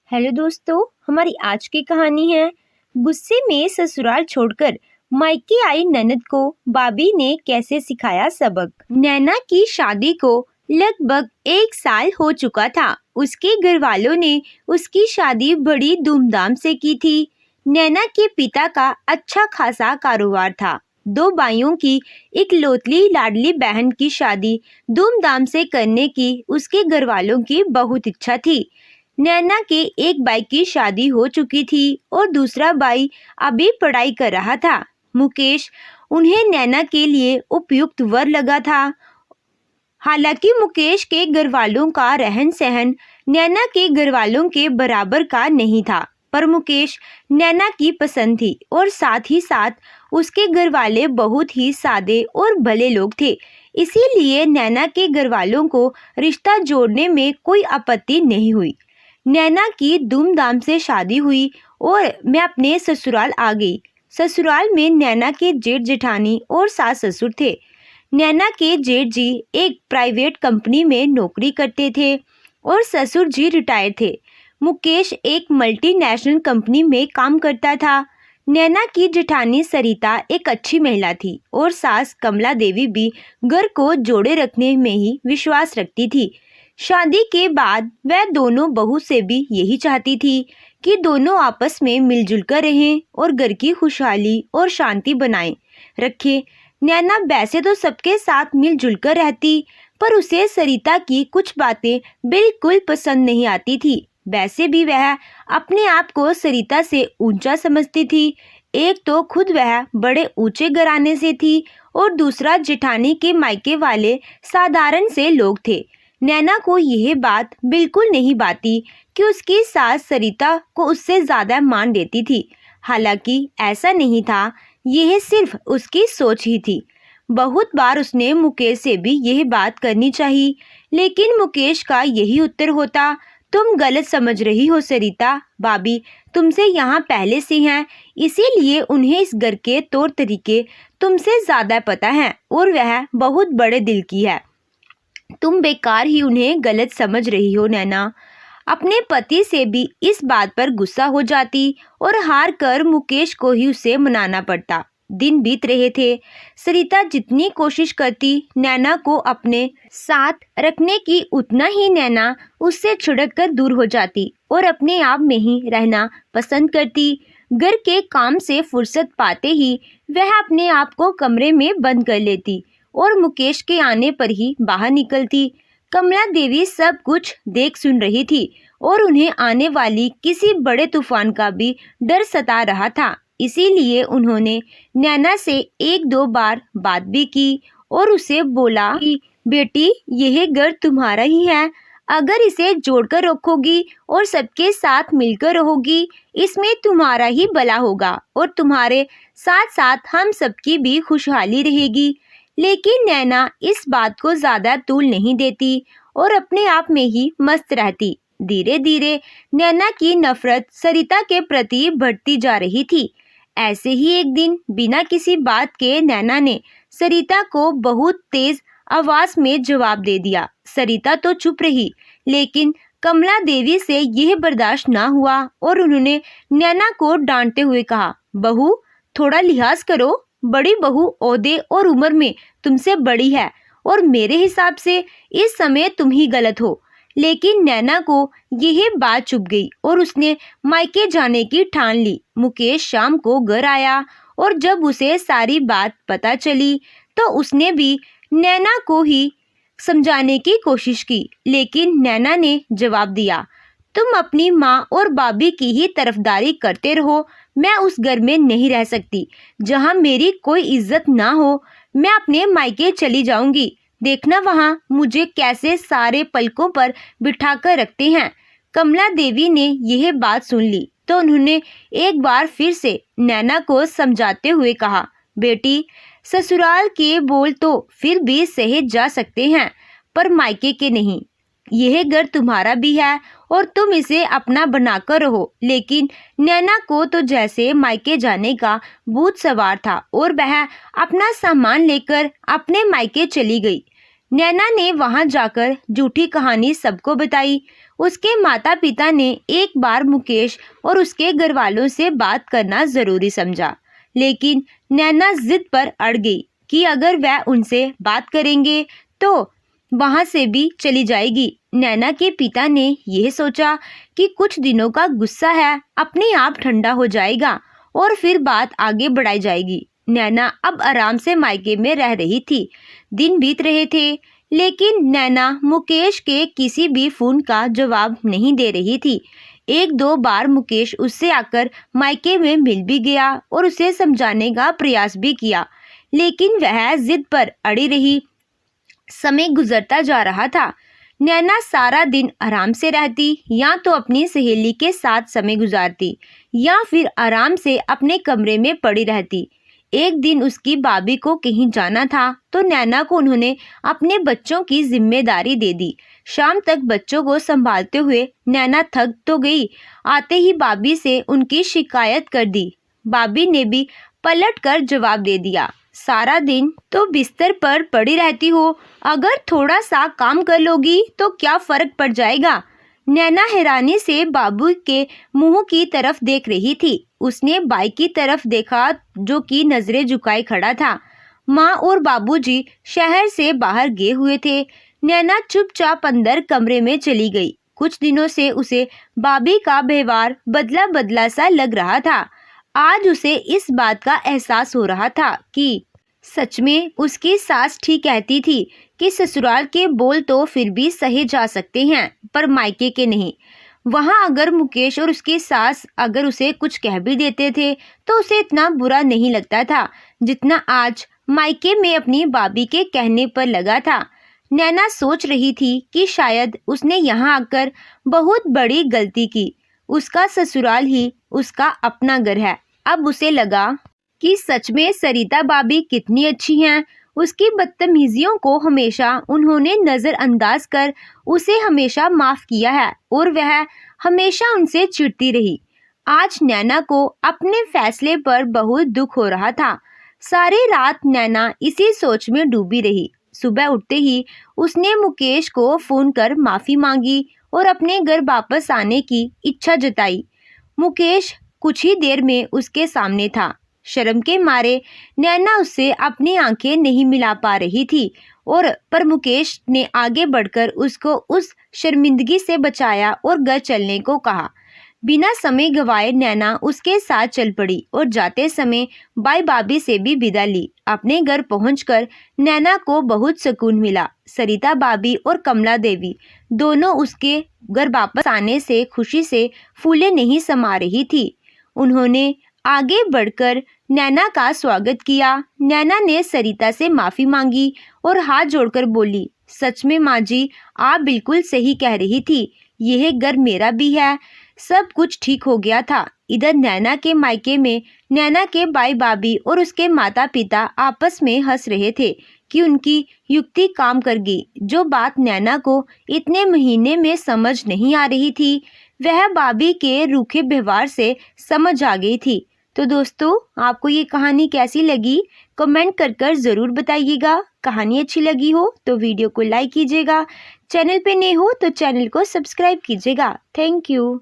Hello दोस्तों, हमारी आज की कहानी है गुस्से में ससुराल छोड़कर मायके आई ननद को भाभी ने कैसे सिखाया सबक। नैना की शादी को लगभग 1 साल हो चुका था। उसके घर वालों ने उसकी शादी बड़ी धूमधाम से की थी। नैना के पिता का अच्छा खासा कारोबार था। 2 भाइयों की एक लौतली लाडली बहन की शादी धूमधाम से करने की उसके घर वालों की बहुत इच्छा थी। नैना के एक भाई की शादी हो चुकी थी और दूसरा भाई अभी पढ़ाई कर रहा था। मुकेश उन्हें नैना के लिए उपयुक्त वर लगा था। हालांकि मुकेश के घर वालों का रहन सहन नैना के घर वालों के बराबर का नहीं था, पर मुकेश नैना की पसंद थी और साथ ही साथ उसके घर वाले बहुत ही सादे और भले लोग थे। इसीलिए नैना के घर वालों को रिश्ता जोड़ने में कोई आपत्ति नहीं हुई। नैना की धूमधाम से शादी हुई और मैं अपने ससुराल आ गई। ससुराल में नैना के जेठ जेठानी और सास ससुर थे। नैना के जेठ जी एक प्राइवेट कंपनी में नौकरी करते थे और ससुर जी रिटायर थे। मुकेश एक मल्टीनेशनल कंपनी में काम करता था। नैना की जेठानी सरिता एक अच्छी महिला थी और सास कमला देवी भी घर को जोड़े रखने में ही विश्वास रखती थी। शादी के बाद वह दोनों बहू से भी यही चाहती थी कि दोनों आपस में मिलजुल कर रहें और घर की खुशहाली और शांति बनाए रखें। नैना वैसे तो सबके साथ मिलजुल कर रहती, पर उसे सरिता की कुछ बातें बिल्कुल पसंद नहीं आती थी। वैसे भी वह अपने आप को सरिता से ऊंचा समझती थी। एक तो खुद वह बड़े ऊंचे घराने से थी और दूसरा जेठानी के मायके वाले साधारण से लोग थे। नैना को यह बात बिल्कुल नहीं भाती कि उसकी सास सरिता को उससे ज्यादा मान देती थी। हालांकि ऐसा नहीं था, यह सिर्फ उसकी सोच ही थी। बहुत बार उसने मुकेश से भी यह बात करनी चाहिए, लेकिन मुकेश का यही उत्तर होता, तुम गलत समझ रही हो सरिता, भाभी तुमसे यहाँ पहले से हैं, इसीलिए उन्हें इस घर के तौर तरीके तुमसे ज्यादा पता है और वह बहुत बड़े दिल की है। तुम बेकार ही उन्हें गलत समझ रही हो। नैना अपने पति से भी इस बात पर गुस्सा हो जाती और हार कर मुकेश को ही उसे मनाना पड़ता। दिन बीत रहे थे। सरिता जितनी कोशिश करती नैना को अपने साथ रखने की, उतना ही नैना उससे छिड़क कर दूर हो जाती और अपने आप में ही रहना पसंद करती। घर के काम से फुर्सत पाते ही वह अपने आप को कमरे में बंद कर लेती और मुकेश के आने पर ही बाहर निकलती। कमला देवी सब कुछ देख सुन रही थी और उन्हें आने वाली किसी बड़े तूफान का भी डर सता रहा था। इसीलिए उन्होंने नैना से 1-2 बार बात भी की और उसे बोला कि बेटी, यह घर तुम्हारा ही है। अगर इसे जोड़कर रखोगी और सबके साथ मिलकर रहोगी, इसमें तुम्हारा ही भला होगा और तुम्हारे साथ साथ हम सबकी भी खुशहाली रहेगी। लेकिन नैना इस बात को ज्यादा तूल नहीं देती और अपने आप में ही मस्त रहती। धीरे धीरे नैना की नफरत सरिता के प्रति बढ़ती जा रही थी। ऐसे ही एक दिन बिना किसी बात के नैना ने सरिता को बहुत तेज आवाज में जवाब दे दिया। सरिता तो चुप रही, लेकिन कमला देवी से यह बर्दाश्त ना हुआ और उन्होंने नैना को डांटते हुए कहा, बहू थोड़ा लिहाज करो। बड़ी बहू ओहदे और उम्र में तुमसे बड़ी है और मेरे हिसाब से इस समय तुम ही गलत हो। लेकिन नैना को यह बात चुभ गई और उसने मायके जाने की ठान ली। मुकेश शाम को घर आया और जब उसे सारी बात पता चली तो उसने भी नैना को ही समझाने की कोशिश की, लेकिन नैना ने जवाब दिया, तुम अपनी माँ और भाभी की ही तरफदारी करते रहो। मैं उस घर में नहीं रह सकती जहाँ मेरी कोई इज्जत ना हो। मैं अपने मायके चली जाऊंगी। देखना वहाँ मुझे कैसे सारे पलकों पर बिठाकर रखते हैं। कमला देवी ने यह बात सुन ली तो उन्होंने एक बार फिर से नैना को समझाते हुए कहा, बेटी ससुराल के बोल तो फिर भी सहे जा सकते हैं, पर मायके के नहीं। यह घर तुम्हारा भी है और तुम इसे अपना बनाकर रहो। लेकिन नैना को तो जैसे मायके जाने का भूत सवार था और वह अपना सामान लेकर अपने मायके चली गई। नैना ने वहां जाकर झूठी कहानी सबको बताई। उसके माता पिता ने एक बार मुकेश और उसके घर वालों से बात करना जरूरी समझा, लेकिन नैना जिद पर अड़ गई कि अगर वह उनसे बात करेंगे तो वहां से भी चली जाएगी। नैना के पिता ने यह सोचा कि कुछ दिनों का गुस्सा है, अपने आप ठंडा हो जाएगा और फिर बात आगे बढ़ाई जाएगी। नैना अब आराम से मायके में रह रही थी। दिन बीत रहे थे, लेकिन नैना मुकेश के किसी भी फोन का जवाब नहीं दे रही थी। एक दो बार मुकेश उससे आकर मायके में मिल भी गया और उसे समझाने का प्रयास भी किया, लेकिन वह जिद पर अड़ी रही। समय गुजरता जा रहा था। नैना सारा दिन आराम से रहती, या तो अपनी सहेली के साथ समय गुजारती या फिर आराम से अपने कमरे में पड़ी रहती। एक दिन उसकी भाभी को कहीं जाना था, तो नैना को उन्होंने अपने बच्चों की जिम्मेदारी दे दी। शाम तक बच्चों को संभालते हुए नैना थक तो गई। आते ही भाभी से उनकी शिकायत कर दी। भाभी ने भी पलट कर जवाब दे दिया, सारा दिन तो बिस्तर पर पड़ी रहती हो, अगर थोड़ा सा काम कर लोगी तो क्या फर्क पड़ जाएगा। नैना हैरानी से बाबू के मुंह की तरफ देख रही थी। उसने बाई की तरफ देखा, जो कि नजरें झुकाए खड़ा था। माँ और बाबूजी शहर से बाहर गए हुए थे। नैना चुपचाप अंदर कमरे में चली गई। कुछ दिनों से उसे भाभी का व्यवहार बदला बदला सा लग रहा था। आज उसे इस बात का एहसास हो रहा था कि सच में उसकी सास ठीक कहती थी कि ससुराल के बोल तो फिर भी सहे जा सकते हैं, पर मायके के नहीं। वहां अगर मुकेश और उसकी सास अगर उसे कुछ कह भी देते थे तो उसे इतना बुरा नहीं लगता था जितना आज मायके में अपनी भाभी के कहने पर लगा था। नैना सोच रही थी कि शायद उसने यहाँ आकर बहुत बड़ी गलती की। उसका ससुराल ही उसका अपना घर है। अब उसे लगा कि सच में सरिता भाभी कितनी अच्छी हैं। उसकी बदतमीजियों को हमेशा उन्होंने नजरअंदाज कर उसे हमेशा माफ किया है और वह हमेशा उनसे चिढ़ती रही। आज नैना को अपने फैसले पर बहुत दुख हो रहा था। सारी रात नैना इसी सोच में डूबी रही। सुबह उठते ही उसने मुकेश को फोन कर माफी मांगी और अपने घर वापस आने की इच्छा जताई। मुकेश कुछ ही देर में उसके सामने था। शर्म के मारे नैना उससे अपनी आंखें नहीं मिला पा रही थी, और पर मुकेश ने आगे बढ़कर उसको उस शर्मिंदगी से बचाया और घर चलने को कहा। बिना समय गवाए नैना उसके साथ चल पड़ी और जाते समय बाई भाभी से भी विदा ली। अपने घर पहुंचकर नैना को बहुत सुकून मिला। सरिता भाभी और कमला देवी दोनों उसके घर वापस आने से खुशी से फूले नहीं समा रही थी। उन्होंने आगे बढ़कर नैना का स्वागत किया। नैना ने सरिता से माफी मांगी और हाथ जोड़कर बोली, सच में माँ जी, आप बिल्कुल सही कह रही थी, यह घर मेरा भी है। सब कुछ ठीक हो गया था। इधर नैना के मायके में नैना के भाई भाभी और उसके माता पिता आपस में हंस रहे थे कि उनकी युक्ति काम कर गई। जो बात नैना को इतने महीने में समझ नहीं आ रही थी, वह भाभी के रूखे व्यवहार से समझ आ गई थी। तो दोस्तों, आपको ये कहानी कैसी लगी कमेंट कर ज़रूर बताइएगा। कहानी अच्छी लगी हो तो वीडियो को लाइक कीजिएगा। चैनल पे नए हो तो चैनल को सब्सक्राइब कीजिएगा। Thank you.